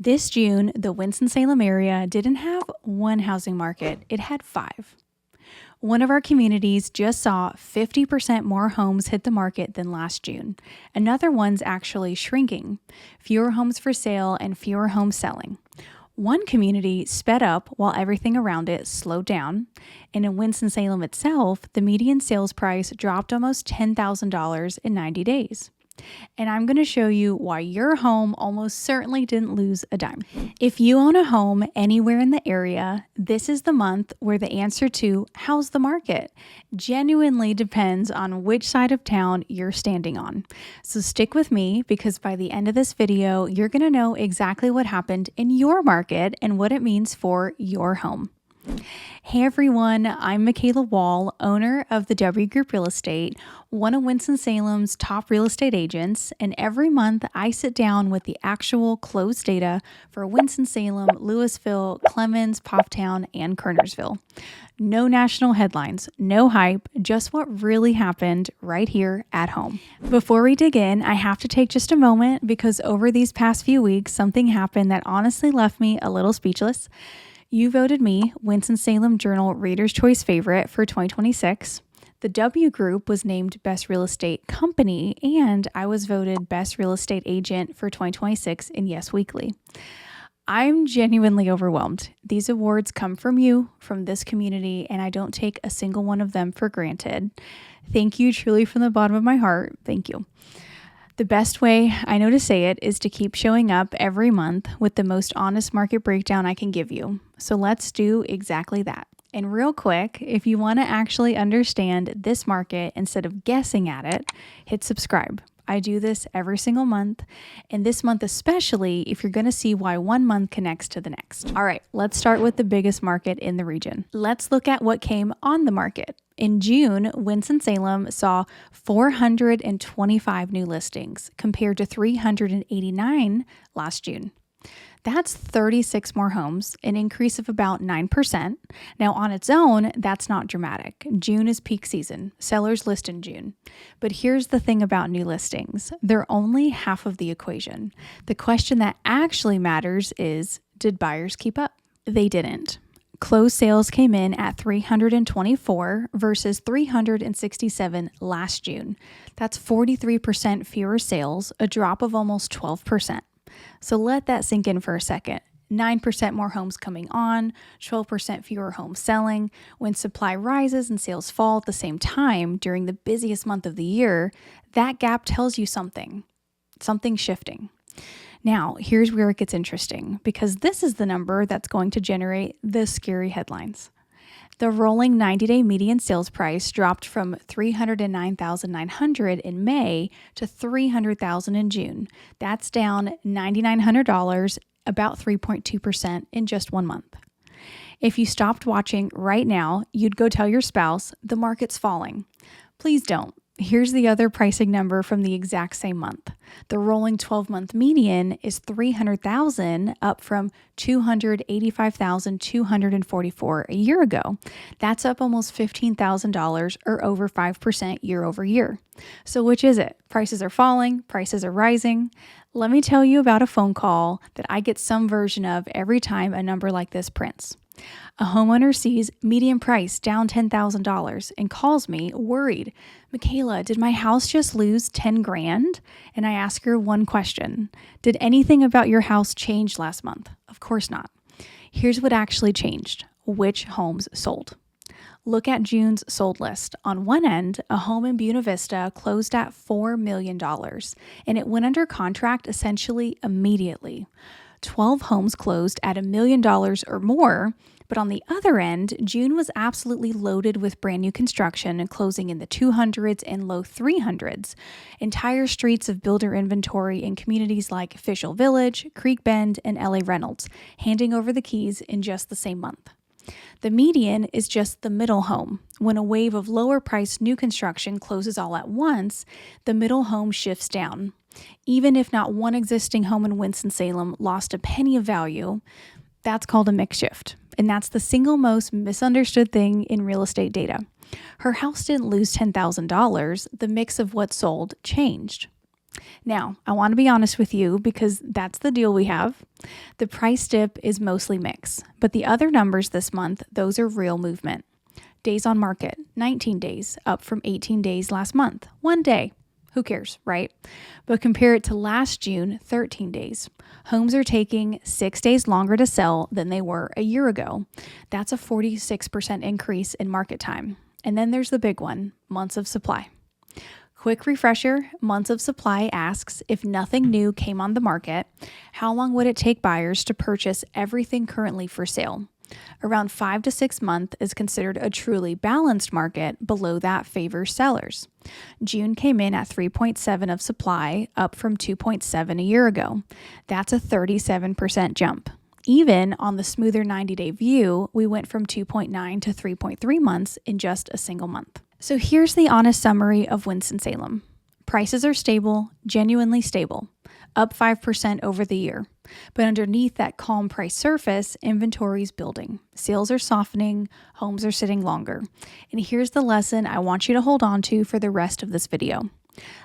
This June, the Winston-Salem area didn't have one housing market, it had 5. One of our communities just saw 50% more homes hit the market than last June. Another one's actually shrinking. Fewer homes for sale and fewer homes selling. One community sped up while everything around it slowed down. And in Winston-Salem itself, the median sales price dropped almost $10,000 in 90 days. And I'm going to show you why your home almost certainly didn't lose a dime. If you own a home anywhere in the area, this is the month where the answer to how's the market genuinely depends on which side of town you're standing on. So stick with me, because by the end of this video, you're going to know exactly what happened in your market and what it means for your home. Hey everyone, I'm Micaela Wall, owner of the W Group Real Estate, one of Winston-Salem's top real estate agents, and every month I sit down with the actual closed data for Winston-Salem, Louisville, Clemens, Pofftown, and Kernersville. No national headlines, no hype, just what really happened right here at home. Before we dig in, I have to take just a moment because over these past few weeks, something happened that honestly left me a little speechless. You voted me Winston-Salem Journal Reader's Choice Favorite for 2026. The W Group was named Best Real Estate Company, and I was voted Best Real Estate Agent for 2026 in Yes Weekly. I'm genuinely overwhelmed. These awards come from you, from this community, and I don't take a single one of them for granted. Thank you truly from the bottom of my heart. Thank you. The best way I know to say it is to keep showing up every month with the most honest market breakdown I can give you. So let's do exactly that. And real quick, if you want to actually understand this market instead of guessing at it, hit subscribe. I do this every single month, and this month especially if you're going to see why one month connects to the next. All right, let's start with the biggest market in the region. Let's look at what came on the market. In June, Winston-Salem saw 425 new listings compared to 389 last June. That's 36 more homes, an increase of about 9%. Now, on its own, that's not dramatic. June is peak season. Sellers list in June. But here's the thing about new listings. They're only half of the equation. The question that actually matters is, did buyers keep up? They didn't. Closed sales came in at 324 versus 367 last June. That's 43% fewer sales, a drop of almost 12%. So let that sink in for a second. 9% more homes coming on, 12% fewer homes selling. When supply rises and sales fall at the same time during the busiest month of the year, that gap tells you something. Something's shifting. Now, here's where it gets interesting, because this is the number that's going to generate the scary headlines. The rolling 90-day median sales price dropped from $309,900 in May to $300,000 in June. That's down $9,900, about 3.2% in just 1 month. If you stopped watching right now, you'd go tell your spouse the market's falling. Please don't. Here's the other pricing number from the exact same month. The rolling 12-month median is $300,000, up from $285,244 a year ago. That's up almost $15,000 or over 5% year over year. So which is it? Prices are falling, prices are rising. Let me tell you about a phone call that I get some version of every time a number like this prints. A homeowner sees median price down $10,000 and calls me worried. Micaela, did my house just lose 10 grand? And I ask her one question. Did anything about your house change last month? Of course not. Here's what actually changed. Which homes sold? Look at June's sold list. On one end, a home in Buena Vista closed at $4 million, and it went under contract essentially immediately. 12 homes closed at $1 million or more, but on the other end, June was absolutely loaded with brand new construction and closing in the 200s and low 300s. Entire streets of builder inventory in communities like Fishel Village, Creek Bend, and LA Reynolds, handing over the keys in just the same month. The median is just the middle home. When a wave of lower priced new construction closes all at once, the middle home shifts down. Even if not one existing home in Winston-Salem lost a penny of value, that's called a mix shift. And that's the single most misunderstood thing in real estate data. Her house didn't lose $10,000. The mix of what sold changed. Now, I want to be honest with you because that's the deal we have. The price dip is mostly mix, but the other numbers this month, those are real movement. Days on market, 19 days, up from 18 days last month. 1 day. Who cares, right? But compare it to last June, 13 days. Homes are taking 6 days longer to sell than they were a year ago. That's a 46% increase in market time. And then there's the big one, months of supply. Quick refresher, months of supply asks if nothing new came on the market, how long would it take buyers to purchase everything currently for sale? Around 5 to 6 months is considered a truly balanced market. Below that favors sellers. June came in at 3.7 of supply, up from 2.7 a year ago. That's a 37% jump. Even on the smoother 90-day view, we went from 2.9 to 3.3 months in just a single month. So here's the honest summary of Winston-Salem. Prices are stable, genuinely stable, up 5% over the year. But underneath that calm price surface, inventory is building. Sales are softening, homes are sitting longer. And here's the lesson I want you to hold on to for the rest of this video.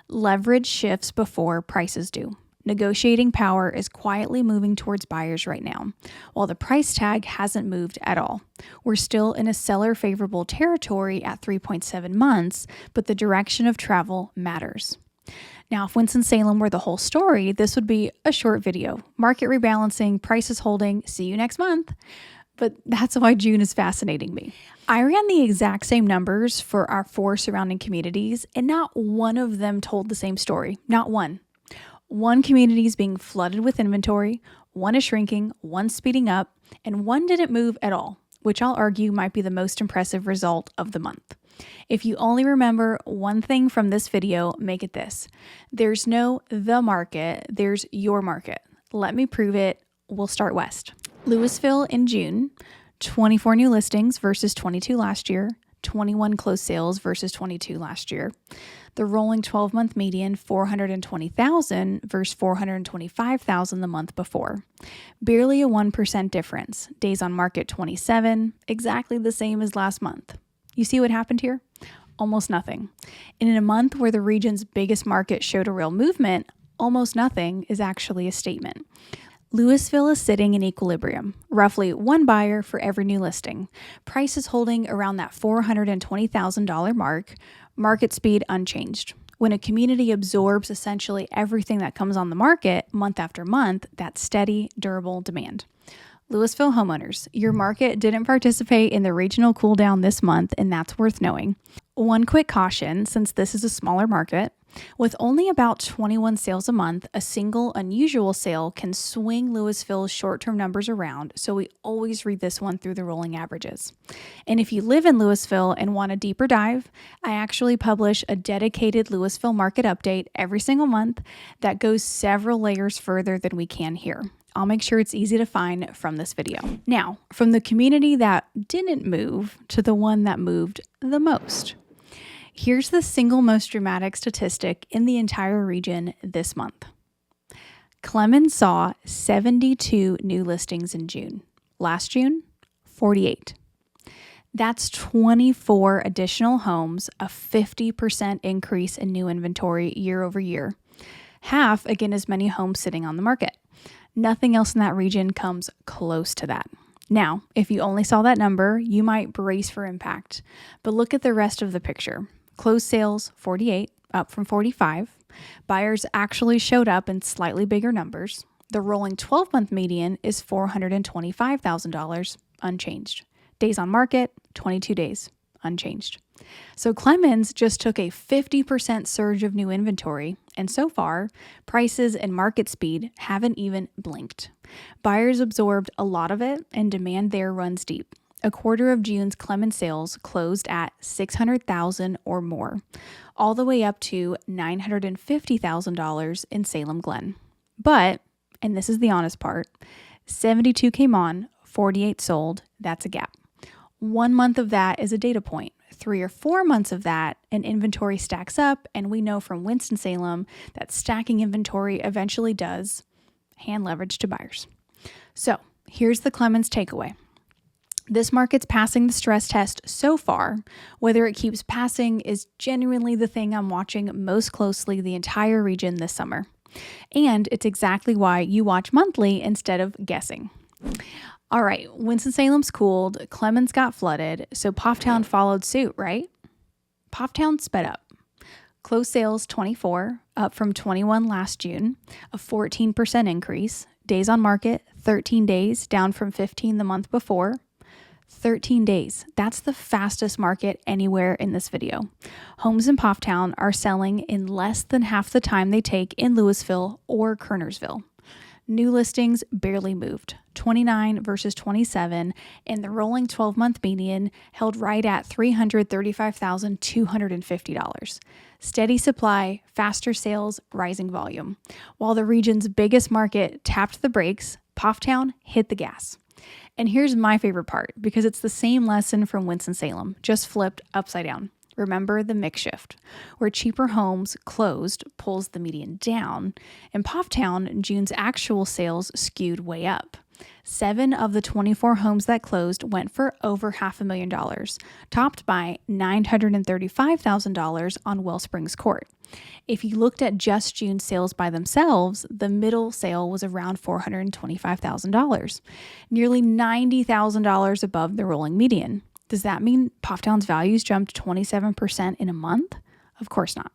Leverage shifts before prices do. Negotiating power is quietly moving towards buyers right now, while the price tag hasn't moved at all. We're still in a seller favorable territory at 3.7 months, but the direction of travel matters. Now, if Winston-Salem were the whole story, this would be a short video. Market rebalancing, prices holding, see you next month. But that's why June is fascinating me. I ran the exact same numbers for our 4 surrounding communities, and not one of them told the same story. Not one. One community is being flooded with inventory, one is shrinking, one speeding up, and one didn't move at all, which I'll argue might be the most impressive result of the month. If you only remember one thing from this video, make it this. There's no the market, there's your market. Let me prove it. We'll start west. Louisville in June, 24 new listings versus 22 last year, 21 closed sales versus 22 last year. The rolling 12-month median, 420,000 versus 425,000 the month before. Barely a 1% difference. Days on market, 27, exactly the same as last month. You see what happened here? Almost nothing. And in a month where the region's biggest market showed a real movement, almost nothing is actually a statement. Louisville is sitting in equilibrium, roughly one buyer for every new listing. Price is holding around that $420,000 mark. Market speed unchanged. When a community absorbs essentially everything that comes on the market month after month, that's steady, durable demand. Louisville homeowners, your market didn't participate in the regional cool down this month, and that's worth knowing. One quick caution, since this is a smaller market, with only about 21 sales a month, a single unusual sale can swing Louisville's short-term numbers around, so we always read this one through the rolling averages. And if you live in Louisville and want a deeper dive, I actually publish a dedicated Louisville market update every single month that goes several layers further than we can here. I'll make sure it's easy to find from this video. Now, from the community that didn't move to the one that moved the most. Here's the single most dramatic statistic in the entire region this month. Clemens saw 72 new listings in June. Last June, 48. That's 24 additional homes, a 50% increase in new inventory year over year. Half, again, as many homes sitting on the market. Nothing else in that region comes close to that. Now, if you only saw that number, you might brace for impact. But look at the rest of the picture. Closed sales, 48, up from 45. Buyers actually showed up in slightly bigger numbers. The rolling 12-month median is $425,000, unchanged. Days on market, 22 days, unchanged. So Clemens just took a 50% surge of new inventory, and so far, prices and market speed haven't even blinked. Buyers absorbed a lot of it, and demand there runs deep. A quarter of June's Clemens sales closed at $600,000 or more, all the way up to $950,000 in Salem Glen. But, and this is the honest part, 72 came on, 48 sold, that's a gap. 1 month of that is a data point. 3 or 4 months of that, and inventory stacks up, and we know from Winston-Salem that stacking inventory eventually does hand leverage to buyers. So here's the Clemens takeaway. This market's passing the stress test so far. Whether it keeps passing is genuinely the thing I'm watching most closely the entire region this summer. And it's exactly why you watch monthly instead of guessing. All right, Winston-Salem's cooled, Clemens got flooded, so Pofftown followed suit, right? Pofftown sped up. Closed sales 24, up from 21 last June, a 14% increase. Days on market, 13 days, down from 15 the month before. 13 days. That's the fastest market anywhere in this video. Homes in Pofftown are selling in less than half the time they take in Louisville or Kernersville. New listings barely moved, 29 versus 27, and the rolling 12-month median held right at $335,250. Steady supply, faster sales, rising volume. While the region's biggest market tapped the brakes, Pofftown hit the gas. And here's my favorite part, because it's the same lesson from Winston-Salem, just flipped upside down. Remember the mix shift, where cheaper homes closed pulls the median down. In Pofftown, June's actual sales skewed way up. 7 of the 24 homes that closed went for over $500,000, topped by $935,000 on Wellsprings Court. If you looked at just June's sales by themselves, the middle sale was around $425,000, nearly $90,000 above the rolling median. Does that mean Pofftown's values jumped 27% in a month? Of course not.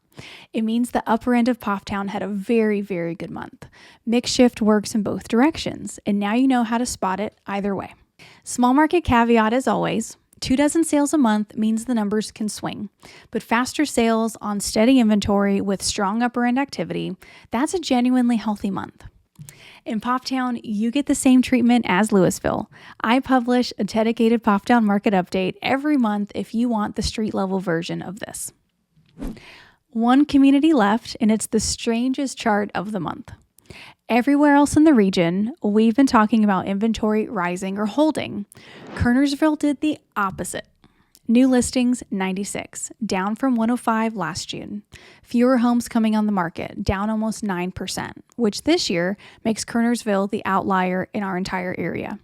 It means the upper end of Pofftown had a very, very good month. Mix shift works in both directions, and now you know how to spot it either way. Small market caveat as always, 24 sales a month means the numbers can swing, but faster sales on steady inventory with strong upper end activity, that's a genuinely healthy month. In Pofftown, you get the same treatment as Louisville. I publish a dedicated Pofftown market update every month if you want the street level version of this. One community left, and it's the strangest chart of the month. Everywhere else in the region, we've been talking about inventory rising or holding. Kernersville did the opposite. New listings, 96, down from 105 last June. Fewer homes coming on the market, down almost 9%, which this year makes Kernersville the outlier in our entire area.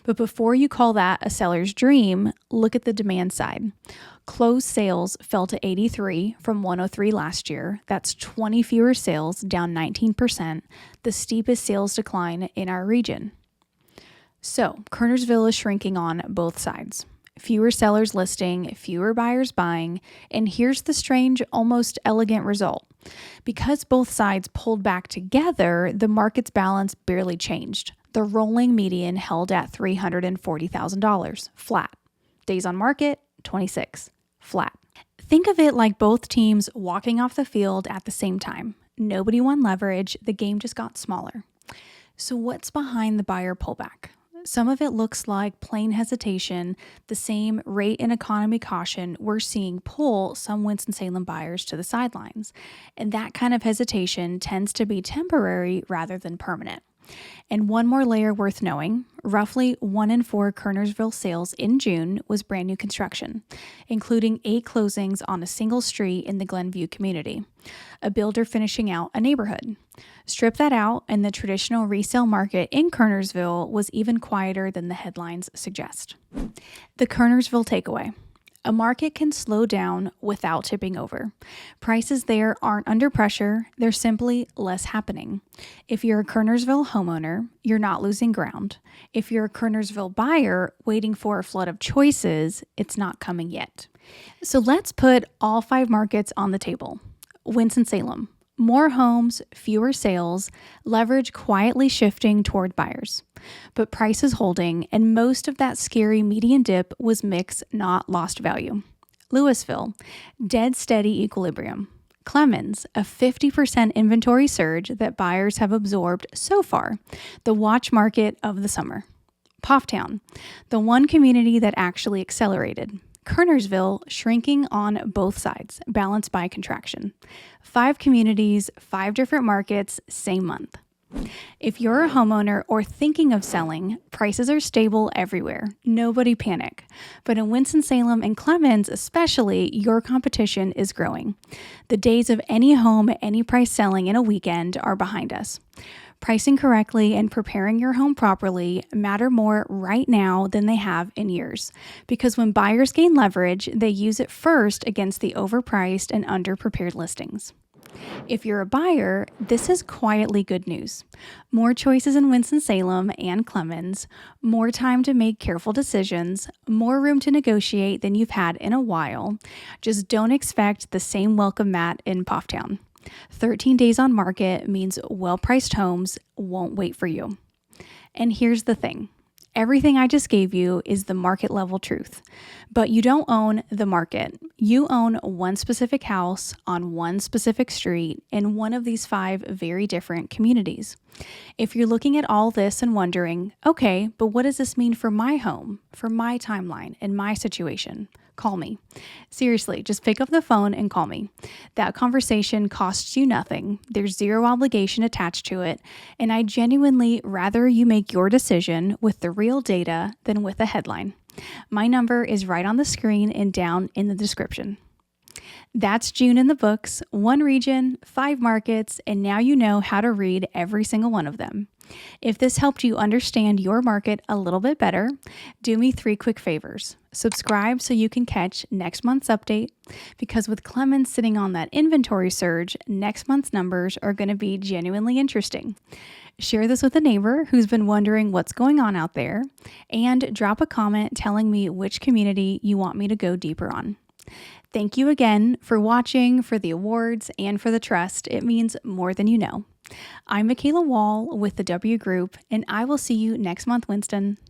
But before you call that a seller's dream, look at the demand side. Closed sales fell to 83 from 103 last year. That's 20 fewer sales, down 19%, the steepest sales decline in our region. So, Kernersville is shrinking on both sides. Fewer sellers listing, fewer buyers buying, and here's the strange, almost elegant result. Because both sides pulled back together, the market's balance barely changed. The rolling median held at $340,000, flat. Days on market, 26, flat. Think of it like both teams walking off the field at the same time. Nobody won leverage, the game just got smaller. So what's behind the buyer pullback? Some of it looks like plain hesitation, the same rate and economy caution we're seeing pull some Winston-Salem buyers to the sidelines. And that kind of hesitation tends to be temporary rather than permanent. And one more layer worth knowing, roughly 1 in 4 Kernersville sales in June was brand new construction, including 8 closings on a single street in the Glenview community, a builder finishing out a neighborhood. Strip that out, and the traditional resale market in Kernersville was even quieter than the headlines suggest. The Kernersville takeaway. A market can slow down without tipping over. Prices there aren't under pressure, they're simply less happening. If you're a Kernersville homeowner, you're not losing ground. If you're a Kernersville buyer waiting for a flood of choices, it's not coming yet. So let's put all 5 markets on the table. Winston-Salem. More homes, fewer sales, leverage quietly shifting toward buyers. But prices holding, and most of that scary median dip was mix, not lost value. Louisville, dead steady equilibrium. Clemens, a 50% inventory surge that buyers have absorbed so far, the watch market of the summer. Pofftown, the one community that actually accelerated. Kernersville, shrinking on both sides, balanced by contraction. 5 communities, 5 different markets, same month. If you're a homeowner or thinking of selling, prices are stable everywhere. Nobody panic. But in Winston-Salem and Clemens especially, your competition is growing. The days of any home at any price selling in a weekend are behind us. Pricing correctly and preparing your home properly matter more right now than they have in years. Because when buyers gain leverage, they use it first against the overpriced and underprepared listings. If you're a buyer, this is quietly good news. More choices in Winston-Salem and Clemens, more time to make careful decisions, more room to negotiate than you've had in a while. Just don't expect the same welcome mat in Pofftown. 13 days on market means well-priced homes won't wait for you. And here's the thing. Everything I just gave you is the market level truth, but you don't own the market. You own one specific house on one specific street in one of these 5 very different communities. If you're looking at all this and wondering, okay, but what does this mean for my home, for my timeline, and my situation? Call me. Seriously, just pick up the phone and call me. That conversation costs you nothing. There's zero obligation attached to it. And I genuinely rather you make your decision with the real data than with a headline. My number is right on the screen and down in the description. That's June in the books, 1 region, 5 markets, and now you know how to read every single one of them. If this helped you understand your market a little bit better, do me 3 quick favors. Subscribe so you can catch next month's update, because with Clemens sitting on that inventory surge, next month's numbers are going to be genuinely interesting. Share this with a neighbor who's been wondering what's going on out there, and drop a comment telling me which community you want me to go deeper on. Thank you again for watching, for the awards, and for the trust. It means more than you know. I'm Micaela Wall with the W Group, and I will see you next month, Winston.